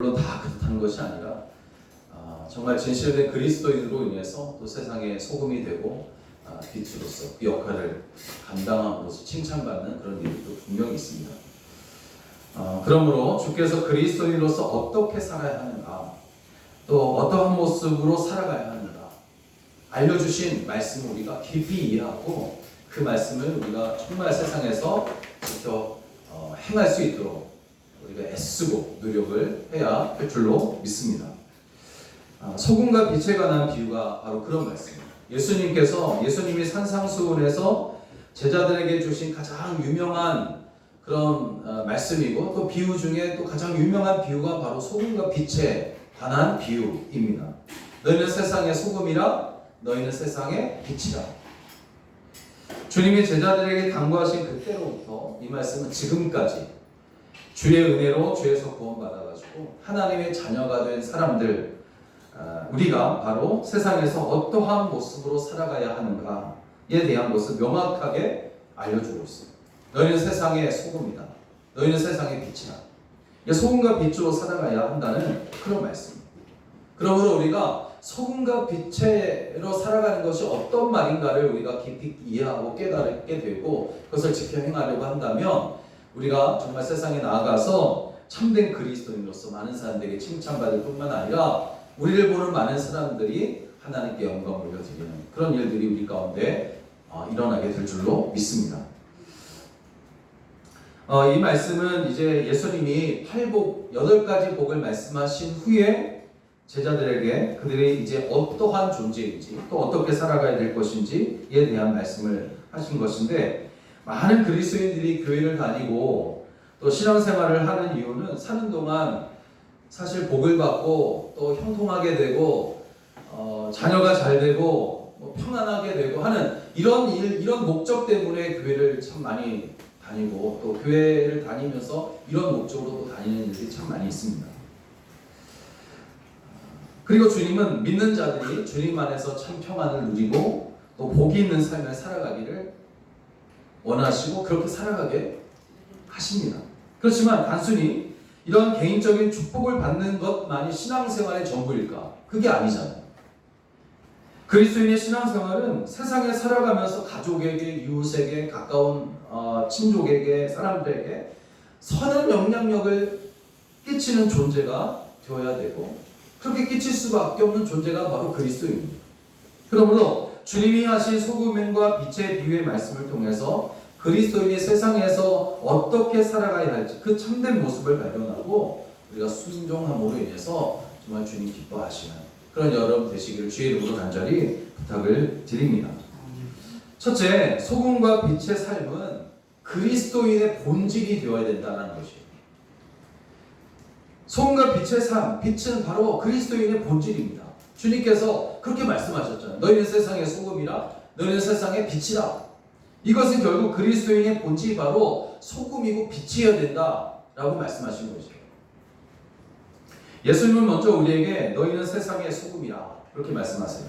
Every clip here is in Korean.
물론 다 그렇다는 것이 아니라 정말 진실된 그리스도인으로 인해서 또 세상의 소금이 되고 빛으로서 그 역할을 감당함으로써 칭찬받는 그런 일도 분명히 있습니다. 그러므로 주께서 그리스도인으로서 어떻게 살아야 하는가, 또 어떠한 모습으로 살아가야 하는가 알려주신 말씀을 우리가 깊이 이해하고 그 말씀을 우리가 정말 세상에서 지켜 행할 수 있도록 우리가 애쓰고 노력을 해야 할 줄로 믿습니다. 소금과 빛에 관한 비유가 바로 그런 말씀입니다. 예수님이 산상수훈에서 제자들에게 주신 가장 유명한 그런 말씀이고, 또 비유 중에 또 가장 유명한 비유가 바로 소금과 빛에 관한 비유입니다. 너희는 세상의 소금이라, 너희는 세상의 빛이라. 주님이 제자들에게 당부하신 그때로부터 이 말씀은 지금까지 주의 은혜로 죄에서 구원받아가지고 하나님의 자녀가 된 사람들, 우리가 바로 세상에서 어떠한 모습으로 살아가야 하는가에 대한 것을 명확하게 알려주고 있습니다. 너희는 세상의 소금이다. 너희는 세상의 빛이다. 소금과 빛으로 살아가야 한다는 그런 말씀입니다. 그러므로 우리가 소금과 빛으로 살아가는 것이 어떤 말인가를 우리가 깊이 이해하고 깨닫게 되고 그것을 지켜 행하려고 한다면 우리가 정말 세상에 나아가서 참된 그리스도인으로서 많은 사람들에게 칭찬받을 뿐만 아니라 우리를 보는 많은 사람들이 하나님께 영광을 올려드리는 그런 일들이 우리 가운데 일어나게 될 줄로 믿습니다. 이 말씀은 이제 예수님이 8가지 복을 말씀하신 후에 제자들에게 그들이 이제 어떠한 존재인지 또 어떻게 살아가야 될 것인지에 대한 말씀을 하신 것인데, 많은 그리스도인들이 교회를 다니고 또 신앙생활을 하는 이유는 사는 동안 사실 복을 받고 또 형통하게 되고 자녀가 잘 되고 평안하게 되고 하는 이런 목적 때문에 교회를 참 많이 다니고 또 교회를 다니면서 이런 목적으로 다니는 일들이 참 많이 있습니다. 그리고 주님은 믿는 자들이 주님 안에서 참 평안을 누리고 또 복이 있는 삶을 살아가기를 원하시고 그렇게 살아가게 하십니다. 그렇지만 단순히 이런 개인적인 축복을 받는 것만이 신앙생활의 전부일까? 그게 아니잖아요. 그리스도인의 신앙생활은 세상에 살아가면서 가족에게, 이웃에게, 가까운 친족에게, 사람들에게 선한 영향력을 끼치는 존재가 되어야 되고, 그렇게 끼칠 수밖에 없는 존재가 바로 그리스도입니다. 그러므로 주님이 하신 소금과 빛의 비유의 말씀을 통해서 그리스도인이 세상에서 어떻게 살아가야 할지 그 참된 모습을 발견하고 우리가 순종함으로 인해서 정말 주님 기뻐하시는 그런 여러분 되시기를 주의 이름으로 간절히 부탁을 드립니다. 첫째, 소금과 빛의 삶은 그리스도인의 본질이 되어야 된다는 것이에요. 소금과 빛의 삶, 빛은 바로 그리스도인의 본질입니다. 주님께서 그렇게 말씀하셨잖아요. 너희는 세상의 소금이라, 너희는 세상의 빛이라. 이것은 결국 그리스도인의 본질이 바로 소금이고 빛이어야 된다라고 말씀하신 것이에요. 예수님은 먼저 우리에게 너희는 세상의 소금이라 그렇게 말씀하세요.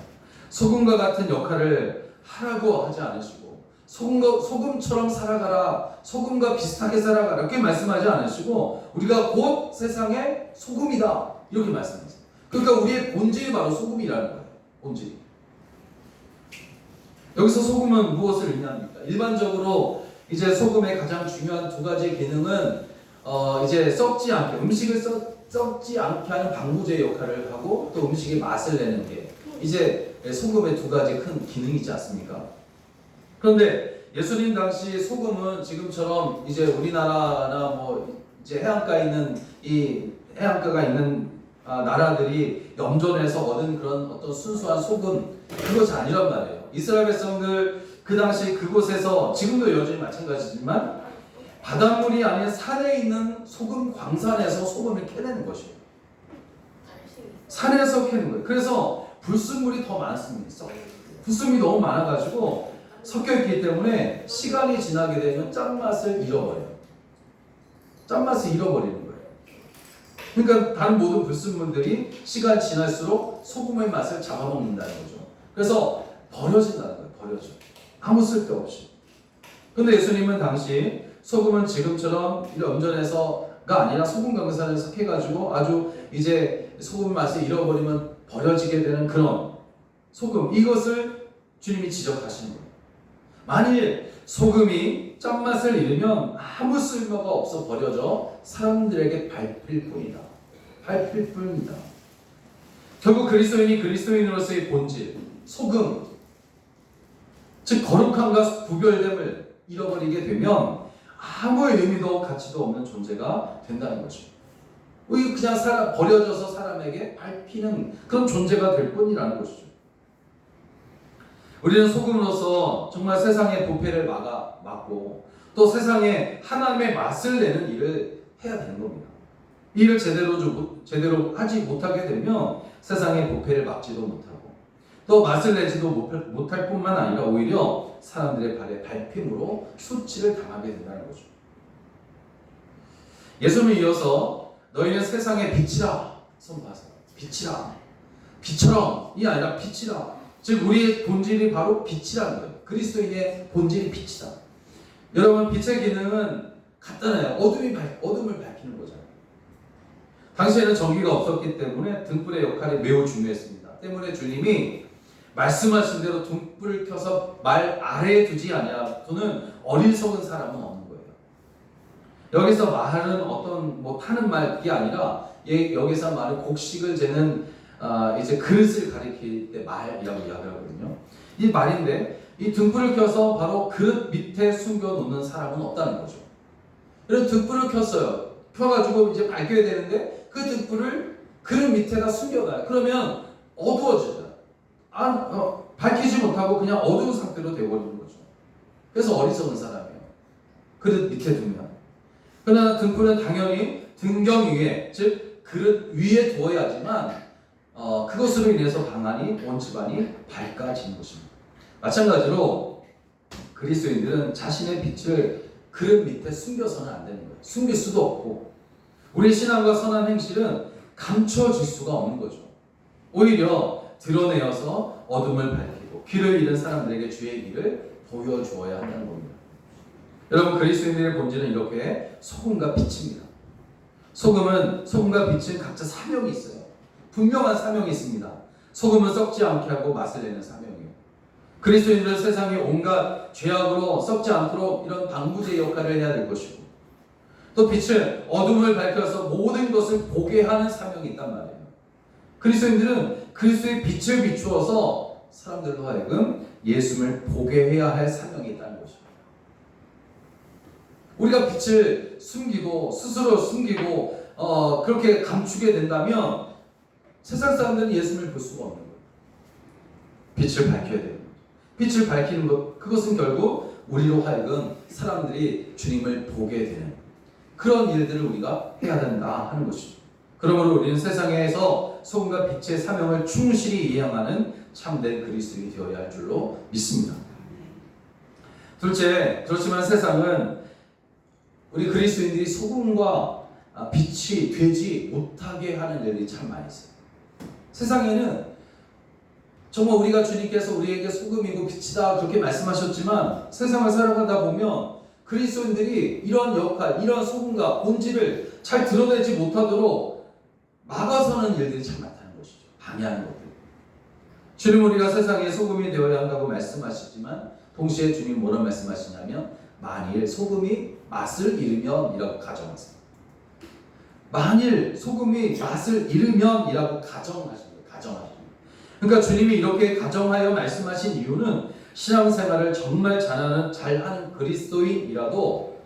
소금과 같은 역할을 하라고 하지 않으시고 소금처럼 살아가라, 소금과 비슷하게 살아가라 이렇게 말씀하지 않으시고 우리가 곧 세상의 소금이다 이렇게 말씀하세요. 그러니까 우리의 본질이 바로 소금이라는 거예요. 본질이. 여기서 소금은 무엇을 의미합니까? 일반적으로 이제 소금의 가장 중요한 2가지 기능은 이제 썩지 않게, 음식을 썩지 않게 하는 방부제 역할을 하고 또 음식의 맛을 내는 게 이제 소금의 2가지 큰 기능이지 않습니까? 그런데 예수님 당시 소금은 지금처럼 이제 우리나라나 뭐 이제 해안가가 있는 나라들이 염전에서 얻은 그런 어떤 순수한 소금 그것이 아니란 말이에요. 이스라엘 백성들 그 당시 그곳에서 지금도 여전히 마찬가지지만 바닷물이 아닌 산에 있는 소금 광산에서 소금을 캐내는 것이에요. 산에서 캐는 거예요. 그래서 불순물이 더 많습니다. 불순물이 너무 많아가지고 섞여있기 때문에 시간이 지나게 되면 짠맛을 잃어버려요. 짠맛을 잃어버리는 거예요. 그러니까 다른 모든 불순물들이 시간이 지날수록 소금의 맛을 잡아먹는다는 거죠. 그래서 버려진다는 거예요. 버려져. 아무 쓸데없이. 근데 예수님은 당시 소금은 지금처럼 염전에서가 아니라 소금 강산에서 캐가지고 아주 이제 소금 맛을 잃어버리면 버려지게 되는 그런 소금, 이것을 주님이 지적하시는 거예요. 만일 소금이 짠맛을 잃으면 아무 쓸모가 없어 버려져 사람들에게 밟힐 뿐이다. 밟힐 뿐이다. 결국 그리스도인이 그리스도인으로서의 본질, 소금, 즉 거룩함과 구별됨을 잃어버리게 되면 아무 의미도 가치도 없는 존재가 된다는 거죠. 그냥 버려져서 사람에게 밟히는 그런 존재가 될 뿐이라는 것이죠. 우리는 소금으로서 정말 세상의 부패를 막고 또 세상에 하나님의 맛을 내는 일을 해야 되는 겁니다. 이 일을 제대로 하지 못하게 되면 세상의 부패를 막지도 못하고 또 맛을 내지도 못할 뿐만 아니라 오히려 사람들의 발에 밟힘으로 수치를 당하게 된다는 거죠. 예수님을 이어서 너희는 세상의 빛이라 선포하세요. 빛이라. 빛처럼이 아니라 빛이라. 즉 우리의 본질이 바로 빛이라는 거예요. 그리스도인의 본질이 빛이다. 여러분, 빛의 기능은 간단해요. 어둠을 밝히는 거잖아요. 당시에는 전기가 없었기 때문에 등불의 역할이 매우 중요했습니다. 때문에 주님이 말씀하신 대로 등불을 켜서 말 아래에 두지 아니하고는 어리석은 사람은 없는 거예요. 여기서 말은 어떤 타는 말이 아니라 여기서 말은 곡식을 재는 이제 그릇을 가리킬 때 말이라고 이야기하거든요. 이 말인데 이 등불을 켜서 바로 그릇 밑에 숨겨놓는 사람은 없다는 거죠. 그래서 등불을 켰어요. 켜가지고 이제 밝혀야 되는데 그 등불을 그릇 밑에다 숨겨놔요. 그러면 어두워지죠. 밝히지 못하고 그냥 어두운 상태로 되어버리는 거죠. 그래서 어리석은 사람이에요. 그릇 밑에 두면. 그러나 등불은 당연히 등경 위에, 즉 그릇 위에 두어야지만 그것으로 인해서 방안이 온 집안이 밝아지는 것입니다. 마찬가지로 그리스도인들은 자신의 빛을 그릇 밑에 숨겨서는 안 되는 거예요. 숨길 수도 없고 우리 신앙과 선한 행실은 감춰질 수가 없는 거죠. 오히려 드러내어서 어둠을 밝히고 길을 잃은 사람들에게 주의 길을 보여주어야 한다는 겁니다. 여러분, 그리스도인들의 본질은 이렇게 소금과 빛입니다. 소금과 빛은 각자 사명이 있어요. 분명한 사명이 있습니다. 소금은 썩지 않게 하고 맛을 내는 사명이에요. 그리스도인들은 세상의 온갖 죄악으로 썩지 않도록 이런 방부제 역할을 해야 될 것이고 또 빛은 어둠을 밝혀서 모든 것을 보게 하는 사명이 있단 말이에요. 그리스도인들은 그리스도의 빛을 비추어서 사람들로 하여금 예수님을 보게 해야 할 사명이 있다는 것입니다. 우리가 빛을 숨기고 스스로 숨기고 그렇게 감추게 된다면 세상 사람들은 예수님을 볼 수가 없는 거예요. 빛을 밝혀야 되는 거죠. 빛을 밝히는 것, 그것은 결국 우리로 하여금 사람들이 주님을 보게 되는 그런 일들을 우리가 해야 된다 하는 것이죠. 그러므로 우리는 세상에서 소금과 빛의 사명을 충실히 이행하는 참된 그리스도인이 되어야 할 줄로 믿습니다. 둘째, 그렇지만 세상은 우리 그리스도인들이 소금과 빛이 되지 못하게 하는 일들이 참 많이 있어요. 세상에는 정말 우리가 주님께서 우리에게 소금이고 빛이다 그렇게 말씀하셨지만 세상을 살아가다 보면 그리스도인들이 이런 역할, 이런 소금과 본질을 잘 드러내지 못하도록 막아서는 일들이 참 많다는 것이죠. 방해하는 것들. 주님, 우리가 세상에 소금이 되어야 한다고 말씀하시지만 동시에 주님 뭐라 말씀하시냐면 만일 소금이 맛을 잃으면 이라고 가정하세요. 만일 소금이 맛을 잃으면 이라고 가정하십니다. 그러니까 주님이 이렇게 가정하여 말씀하신 이유는 신앙생활을 정말 잘하는 그리스도인이라도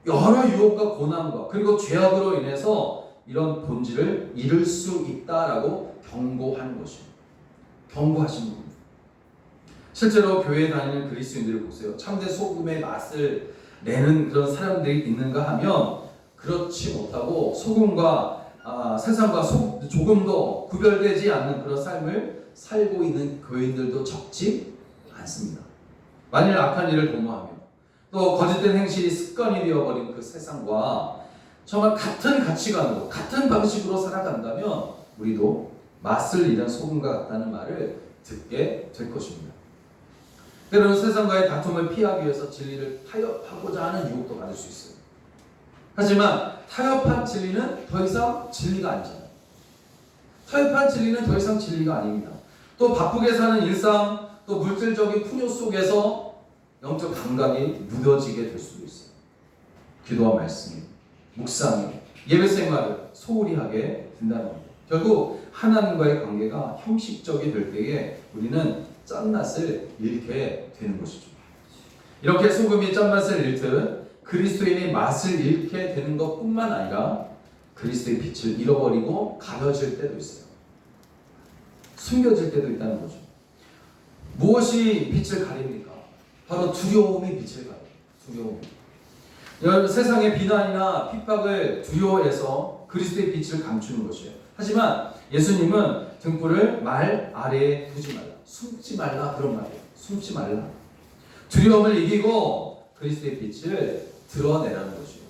여러 유혹과 고난과 그리고 죄악으로 인해서 이런 본질을 잃을 수 있다라고 경고하는 것입니다. 경고하신 겁니다. 실제로 교회에 다니는 그리스도인들을 보세요. 참된 소금의 맛을 내는 그런 사람들이 있는가 하면 그렇지 못하고 소금과 세상과 조금도 구별되지 않는 그런 삶을 살고 있는 교인들도 적지 않습니다. 만일 악한 일을 도모하며 또 거짓된 행실이 습관이 되어버린 그 세상과 정말 같은 가치관으로 같은 방식으로 살아간다면 우리도 맛을 잃은 소금과 같다는 말을 듣게 될 것입니다. 때로는 세상과의 다툼을 피하기 위해서 진리를 타협하고자 하는 유혹도 받을 수 있어요. 하지만 타협한 진리는 더 이상 진리가 아니잖아요. 타협한 진리는 더 이상 진리가 아닙니다. 또 바쁘게 사는 일상, 또 물질적인 풍요 속에서 영적 감각이 무뎌지게 될 수도 있어요. 기도와 말씀이, 묵상이, 예배 생활을 소홀히 하게 된다는 겁니다. 결국 하나님과의 관계가 형식적이 될 때에 우리는 짠맛을 잃게 되는 것이죠. 이렇게 소금이 짠맛을 잃듯 그리스도인의 맛을 잃게 되는 것뿐만 아니라 그리스도의 빛을 잃어버리고 가려질 때도 있어요. 숨겨질 때도 있다는 거죠. 무엇이 빛을 가립니까? 바로 두려움이 빛을 가려요. 두려움. 여러분, 세상의 비난이나 핍박을 두려워해서 그리스도의 빛을 감추는 것이에요. 하지만 예수님은 등불을 말 아래에 두지 말라, 숨지 말라, 그런 말이에요. 숨지 말라. 두려움을 이기고 그리스도의 빛을 드러내라는 것이에요.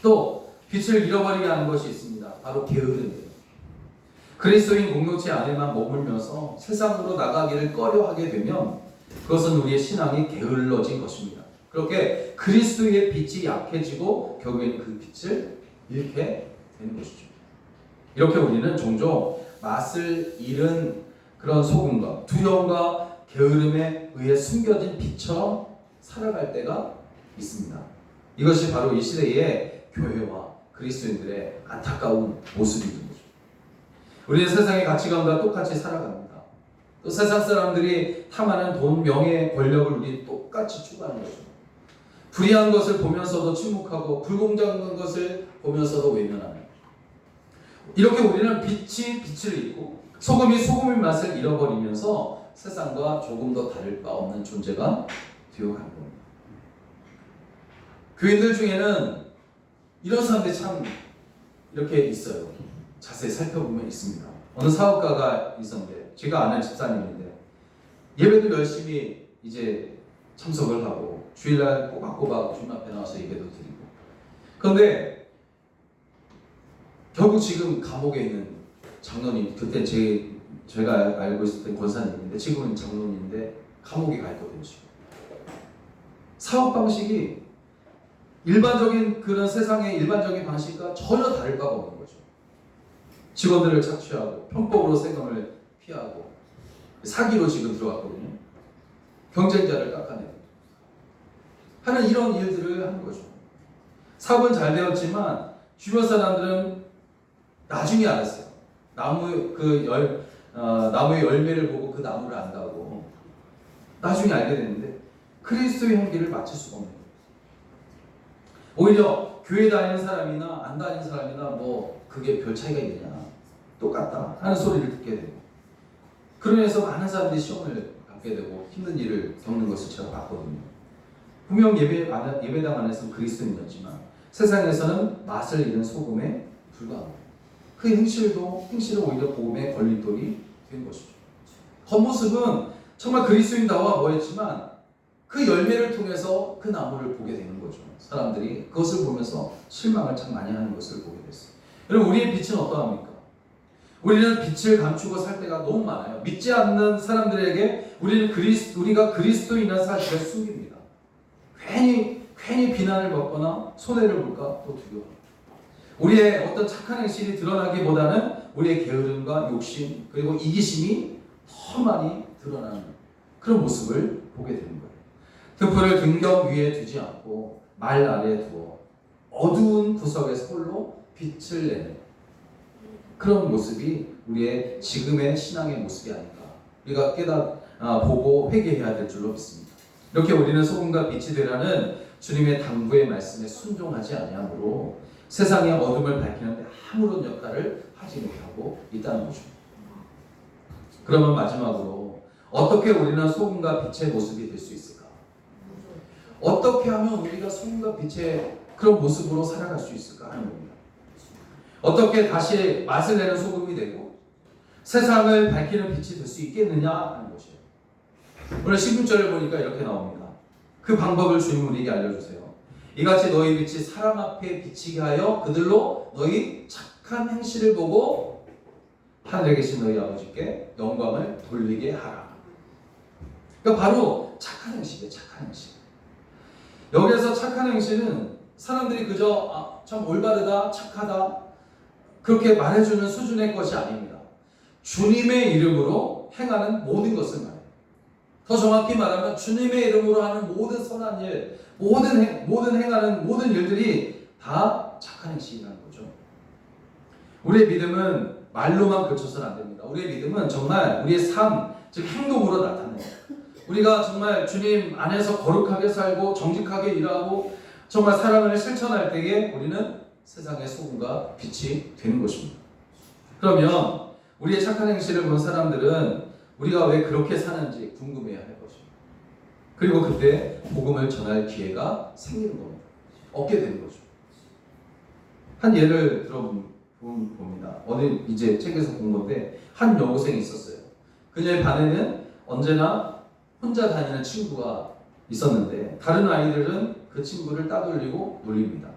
또 빛을 잃어버리게 하는 것이 있습니다. 바로 게으름이에요. 그리스도인 공동체 안에만 머물면서 세상으로 나가기를 꺼려하게 되면 그것은 우리의 신앙이 게을러진 것입니다. 그렇게 그리스도의 빛이 약해지고 결국에는 그 빛을 잃게 되는 것이죠. 이렇게 우리는 종종 맛을 잃은 그런 소금과 두려움과 게으름에 의해 숨겨진 빛처럼 살아갈 때가 있습니다. 이것이 바로 이 시대의 교회와 그리스도인들의 안타까운 모습인 거죠. 우리는 세상의 가치관과 똑같이 살아갑니다. 또 세상 사람들이 탐하는 돈, 명예, 권력을 우리 똑같이 추구하는 거죠. 불의한 것을 보면서도 침묵하고 불공정한 것을 보면서도 외면하는, 이렇게 우리는 빛이 빛을 잃고 소금이 소금의 맛을 잃어버리면서 세상과 조금 더 다를 바 없는 존재가 되어가는 겁니다. 교인들 중에는 이런 사람들이 참 이렇게 있어요. 자세히 살펴보면 있습니다. 어느 사업가가 있었는데, 제가 아는 집사님인데 예배도 열심히 이제 참석을 하고 주일날 꼬박꼬박 주님 앞에 나와서 예배도 드리고, 그런데 결국 지금 감옥에 있는 장로님, 그때 제가 알고 있을 때 권사님인데 지금은 장로님인데 감옥에 가 있거든요. 지금 사업 방식이 일반적인 그런 세상의 일반적인 방식과 전혀 다를 바가 없는 거죠. 직원들을 착취하고 편법으로 세금을 피하고 사기로 지금 들어갔거든요. 경쟁자를 깎아내고 하는 이런 일들을 하는 거죠. 사업은 잘 되었지만 주변 사람들은 나중에 알았어요. 나무의 열매를 보고 그 나무를 안다고 나중에 알게 됐는데 그리스도의 향기를 맡을 수가 없는 거예요. 오히려 교회 다니는 사람이나 안 다니는 사람이나 뭐 그게 별 차이가 있느냐, 똑같다 하는 소리를 듣게 되고, 그러면서 많은 사람들이 시험을 받게 되고 힘든 일을 겪는 것을 제가 봤거든요. 분명 예배당 안에서는 그리스도인이었지만 세상에서는 맛을 잃은 소금에 불과합니다. 그 행실은 오히려 복음의 걸림돌이 된 것이죠. 겉모습은 정말 그리스도인다워 보였지만 그 열매를 통해서 그 나무를 보게 되는 거죠. 사람들이 그것을 보면서 실망을 참 많이 하는 것을 보게 됐어요. 여러분, 우리의 빛은 어떠합니까? 우리는 빛을 감추고 살 때가 너무 많아요. 믿지 않는 사람들에게 우리가 그리스도인이라는 사실을 숨깁니다. 괜히 비난을 받거나 손해를 볼까 또 두려워합니다. 우리의 어떤 착한 행실이 드러나기보다는 우리의 게으름과 욕심 그리고 이기심이 더 많이 드러나는 그런 모습을 보게 되는 거예요. 등불을 등경 위에 두지 않고 말 아래에 두어 어두운 구석에서 홀로 빛을 내는 그런 모습이 우리의 지금의 신앙의 모습이 아닌가, 우리가 보고 회개해야 될 줄로 믿습니다. 이렇게 우리는 소금과 빛이 되라는 주님의 당부의 말씀에 순종하지 아니하므로 세상의 어둠을 밝히는데 아무런 역할을 하지 못하고 있다는 거죠. 그러면 마지막으로 어떻게 우리는 소금과 빛의 모습이 될 수 있을까? 어떻게 하면 우리가 소금과 빛의 그런 모습으로 살아갈 수 있을까 하는 겁니다. 어떻게 다시 맛을 내는 소금이 되고 세상을 밝히는 빛이 될 수 있겠느냐 하는 것이에요. 오늘 16절을 보니까 이렇게 나옵니다. 그 방법을 주님 우리에게 알려주세요. 이같이 너희 빛이 사람 앞에 비치게 하여 그들로 너희 착한 행실을 보고 하늘에 계신 너희 아버지께 영광을 돌리게 하라. 그러니까 바로 착한 행실이에요. 착한 행실. 여기에서 착한 행실은 사람들이 그저 참 올바르다, 착하다, 그렇게 말해주는 수준의 것이 아닙니다. 주님의 이름으로 행하는 모든 것을 말해요. 더 정확히 말하면 주님의 이름으로 하는 모든 선한 일, 모든 행하는 모든 일들이 다 착한 행실이라는 거죠. 우리의 믿음은 말로만 그쳐서는 안 됩니다. 우리의 믿음은 정말 우리의 삶, 즉 행동으로 나타내요. 우리가 정말 주님 안에서 거룩하게 살고 정직하게 일하고 정말 사랑을 실천할 때에 우리는 세상의 소금과 빛이 되는 것입니다. 그러면 우리의 착한 행실을 본 사람들은 우리가 왜 그렇게 사는지 궁금해야 할 것입니다. 그리고 그때 복음을 전할 기회가 생기는 겁니다. 얻게 되는 거죠. 한 예를 들어봅니다. 어디 이제 책에서 본 건데 한 여고생이 있었어요. 그녀의 반에는 언제나 혼자 다니는 친구가 있었는데 다른 아이들은 그 친구를 따돌리고 놀립니다.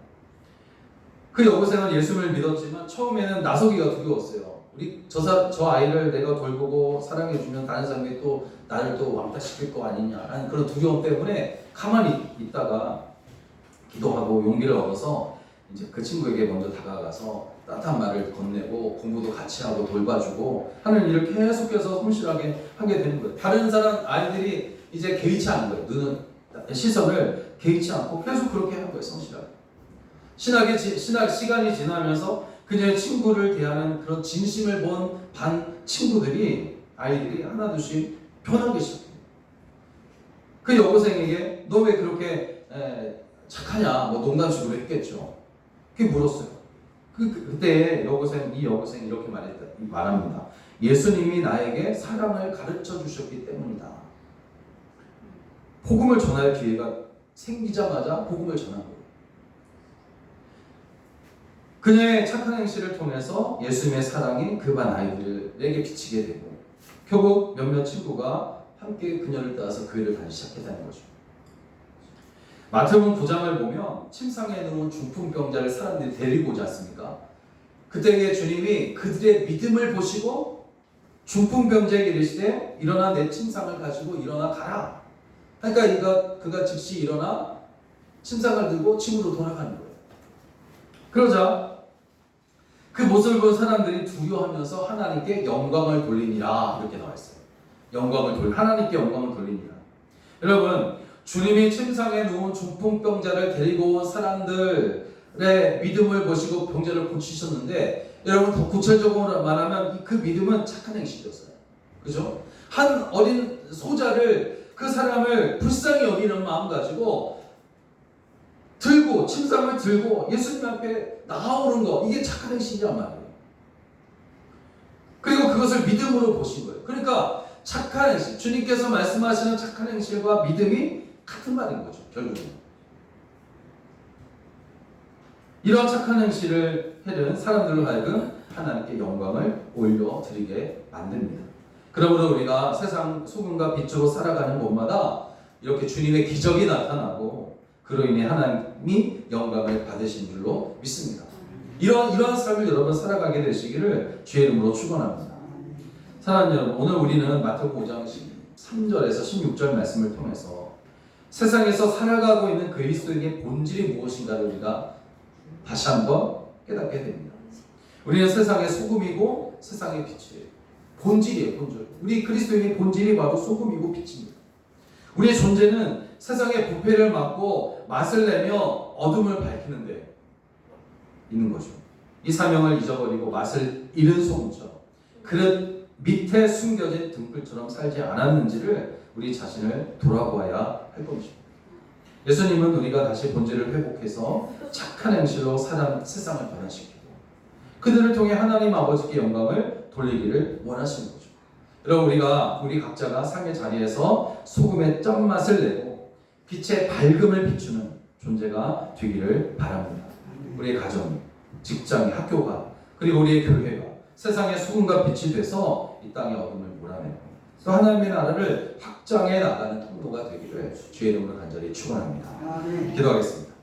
그 여고생은 예수를 믿었지만 처음에는 나서기가 두려웠어요. 저 아이를 내가 돌보고 사랑해주면 다른 사람이 또 나를 또 왕따시킬 거 아니냐라는 그런 두려움 때문에 가만히 있다가 기도하고 용기를 얻어서 이제 그 친구에게 먼저 다가가서 따뜻한 말을 건네고 공부도 같이 하고 돌봐주고 하는 일을 계속해서 성실하게 하게 되는 거예요. 다른 사람 아이들이 이제 개의치 않은 거예요. 시선을 개의치 않고 계속 그렇게 한 거예요. 성실하게. 시간이 지나면서 그녀의 친구를 대하는 그런 진심을 본 반 아이들이 하나둘씩 변하기 시작해요. 그 여고생에게 너 왜 그렇게 착하냐? 뭐 농담식으로 했겠죠. 그게 물었어요. 그때 이 여고생이 이렇게 말합니다. 예수님이 나에게 사랑을 가르쳐 주셨기 때문이다. 복음을 전할 기회가 생기자마자 복음을 전한 거예요. 그녀의 착한 행실을 통해서 예수님의 사랑이 그 반 아이들에게 비치게 되고 결국 몇몇 친구가 함께 그녀를 따라서 교회를 가기 시작했다는 거죠. 마태복음 9장을 보면 침상에 누운 중풍병자를 사람들이 데리고 오지 않습니까? 그때에 주님이 그들의 믿음을 보시고 중풍병자에게 이르시되 일어나 내 침상을 가지고 일어나 가라. 그러니까 그가 즉시 일어나 침상을 들고 집으로 돌아가는 거예요. 그러자 그 모습을 본 사람들이 두려워하면서 하나님께 영광을 돌리니라 이렇게 나와 있어요. 하나님께 영광을 돌리니라. 여러분, 주님이 침상에 누운 중풍병자를 데리고 온 사람들의 믿음을 보시고 병자를 고치셨는데, 여러분 더 구체적으로 말하면 그 믿음은 착한 행실이었어요. 그죠? 한 어린 소자를, 그 사람을 불쌍히 여기는 마음 가지고 침상을 들고 예수님 앞에 나아오는 거, 이게 착한 행실이란 말이에요. 그리고 그것을 믿음으로 보신 거예요. 그러니까 착한 행실, 주님께서 말씀하시는 착한 행실과 믿음이 같은 말인 거죠, 결국은. 이런 착한 행실을 해는 사람들로 하여금 하나님께 영광을 올려드리게 만듭니다. 그러므로 우리가 세상 소금과 빛으로 살아가는 곳마다 이렇게 주님의 기적이 나타나고 그로 인해 하나님이 영광을 받으신 줄로 믿습니다. 이러한 삶을 여러분 살아가게 되시기를 주의 이름으로 축원합니다. 사랑하는 여러분, 오늘 우리는 마태복음 5장 13절에서 16절 말씀을 통해서 세상에서 살아가고 있는 그리스도인의 본질이 무엇인가를 우리가 다시 한번 깨닫게 됩니다. 우리는 세상의 소금이고 세상의 빛이에요. 본질이에요, 본질. 우리 그리스도인의 본질이 바로 소금이고 빛입니다. 우리의 존재는 세상의 부패를 막고 맛을 내며 어둠을 밝히는 데 있는 거죠. 이 사명을 잊어버리고 맛을 잃은 소금처럼 그릇 밑에 숨겨진 등불처럼 살지 않았는지를 우리 자신을 돌아보아야 할 것입니다. 예수님은 우리가 다시 본질을 회복해서 착한 행실로 세상을 변화시키고 그들을 통해 하나님 아버지께 영광을 돌리기를 원하시는 거죠. 여러분, 우리 각자가 삶의 자리에서 소금의 짠맛을 내고 빛의 밝음을 비추는 존재가 되기를 바랍니다. 우리의 가정, 직장이, 학교가, 그리고 우리의 교회가 세상의 소금과 빛이 돼서 이 땅의 어둠을 몰아내고 또 하나님의 나라를 확장해 나가는 통로가 되기를 주의 이름으로 간절히 축원합니다. 기도하겠습니다.